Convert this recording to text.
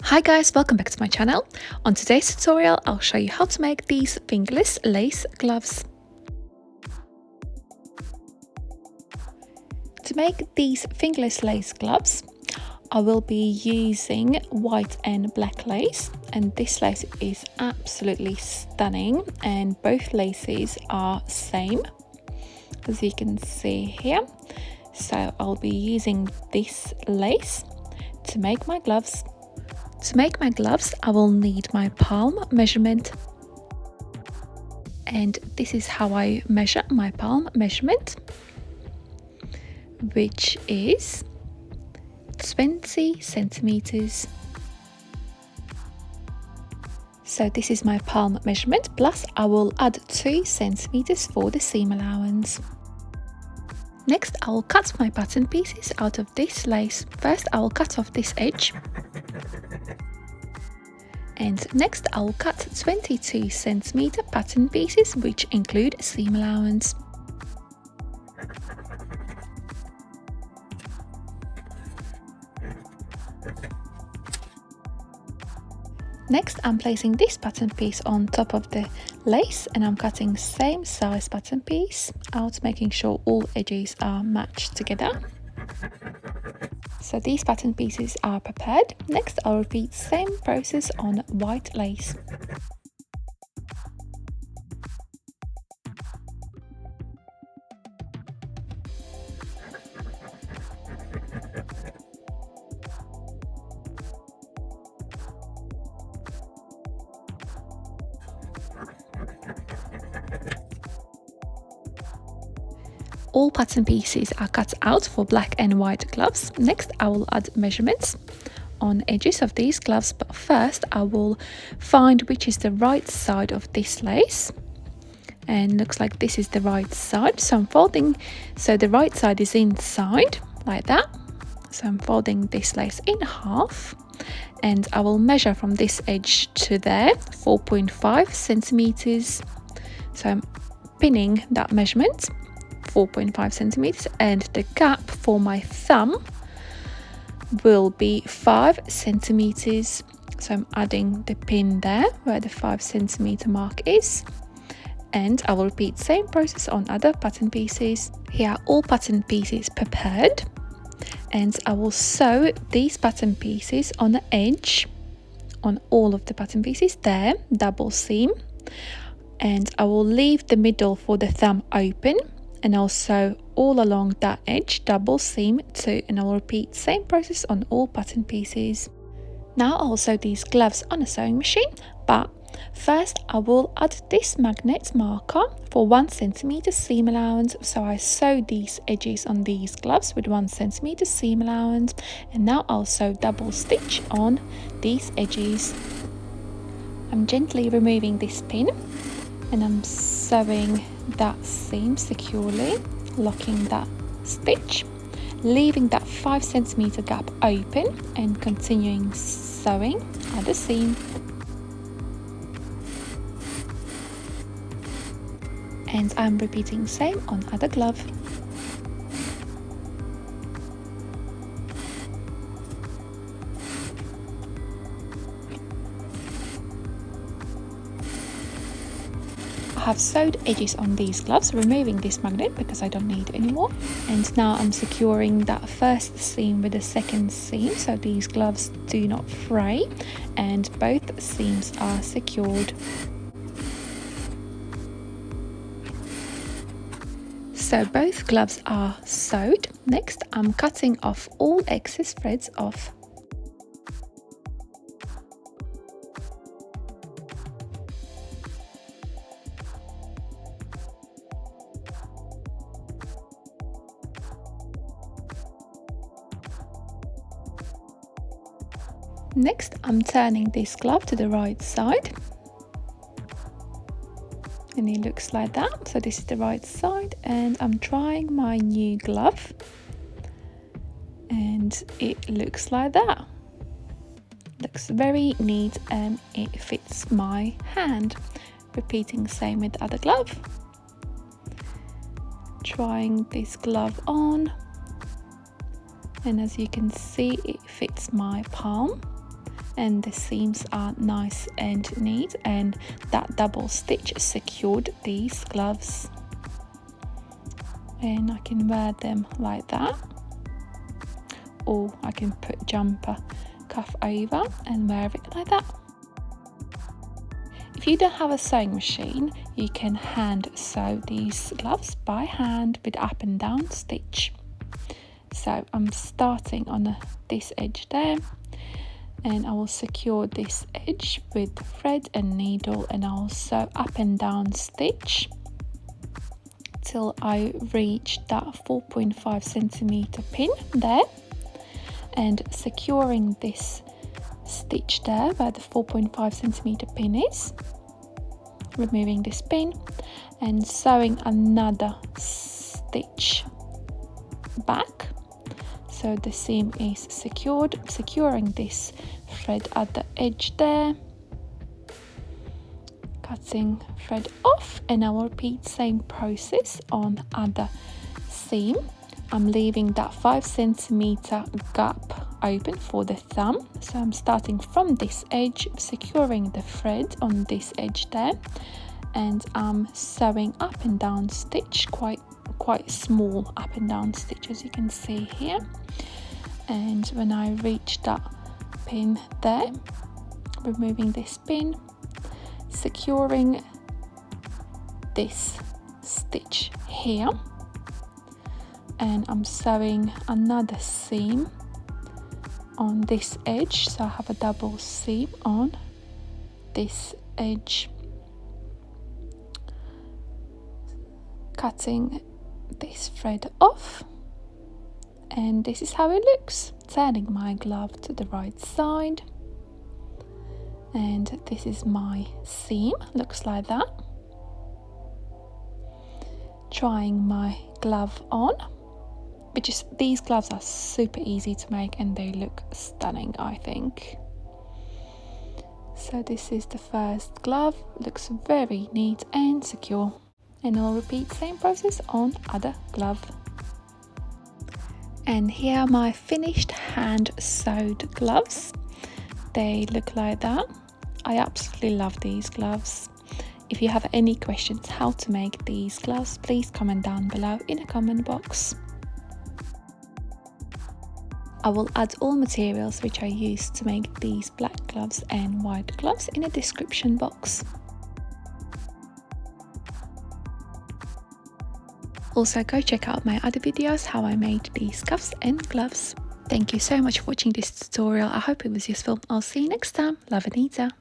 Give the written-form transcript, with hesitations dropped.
Hi guys, welcome back to my channel. On today's tutorial, I'll show you how to make these fingerless lace gloves. To make these fingerless lace gloves, I will be using white and black lace, and this lace is absolutely stunning and both laces are same, as you can see here. So I'll be using this lace to make my gloves. To make my gloves, I will need my palm measurement. And this is how I measure my palm measurement, which is 20 centimeters. So this is my palm measurement, plus I will add 2 centimeters for the seam allowance. Next, I will cut my pattern pieces out of this lace. First, I will cut off this edge. And next I will cut 22 centimeter pattern pieces, which include seam allowance. Next I'm placing this pattern piece on top of the lace, and I'm cutting same size pattern piece out, making sure all edges are matched together. So these pattern pieces are prepared. Next I'll repeat same process on white lace. All pattern pieces are cut out for black and white gloves. Next I will add measurements on edges of these gloves, but first I will find which is the right side of this lace, and looks like this is the right side. So I'm folding, so the right side is inside like that. So I'm folding this lace in half, and I will measure from this edge to there 4.5 centimeters. So I'm pinning that measurement 4.5 centimeters, and the gap for my thumb will be 5 centimeters. So I'm adding the pin there where the 5 centimeter mark is, and I will repeat same process on other pattern pieces. Here are all pattern pieces prepared, and I will sew these pattern pieces on the edge on all of the pattern pieces there, double seam, and I will leave the middle for the thumb open, and also all along that edge double seam too, and I will repeat same process on all pattern pieces. Now I'll sew these gloves on a sewing machine, but first I will add this magnet marker for 1 centimeter seam allowance. So I sew these edges on these gloves with 1 centimeter seam allowance, and now I'll sew double stitch on these edges. I'm gently removing this pin, and I'm sewing that seam securely, locking that stitch, leaving that 5 centimeter gap open, and continuing sewing at the seam. And I'm repeating same on other glove. I have sewed edges on these gloves, removing this magnet because I don't need it anymore. And now I'm securing that first seam with the second seam, so these gloves do not fray, and both seams are secured. So both gloves are sewed. Next I'm cutting off all excess threads off. Next I'm turning this glove to the right side, and it looks like that. So this is the right side, and I'm trying my new glove, and it looks like that. Looks very neat and it fits my hand. Repeating same with the other glove. Trying this glove on, and as you can see it fits my palm, and the seams are nice and neat, and that double stitch secured these gloves. And I can wear them like that, or I can put jumper cuff over and wear it like that. If you don't have a sewing machine, you can hand sew these gloves by hand with up and down stitch. So I'm starting on this edge there, and I will secure this edge with thread and needle, and I'll sew up and down stitch till I reach that 4.5 centimeter pin there, and securing this stitch there where the 4.5 centimeter pin is, removing this pin and sewing another stitch back so the seam is secured, securing this thread at the edge there, cutting thread off, and I will repeat same process on other seam. I'm leaving that 5 centimeter gap open for the thumb, so I'm starting from this edge, securing the thread on this edge there, and I'm sewing up and down stitch, quite small up and down stitch as you can see here. And when I reach that pin there, removing this pin, securing this stitch here, and I'm sewing another seam on this edge, so I have a double seam on this edge, cutting this thread off, and this is how it looks. Turning my glove to the right side, and this is my seam, looks like that. Trying my glove on, which is, these gloves are super easy to make and they look stunning, I think. So this is the first glove, looks very neat and secure, and I'll repeat same process on other glove. And here are my finished hand sewed gloves. They look like that. I absolutely love these gloves. If you have any questions how to make these gloves, please comment down below in the comment box. I will add all materials which I used to make these black gloves and white gloves in the description box. Also, go check out my other videos how I made these cuffs and gloves. Thank you so much for watching this tutorial. I hope it was useful. I'll see you next time. Love, Anita.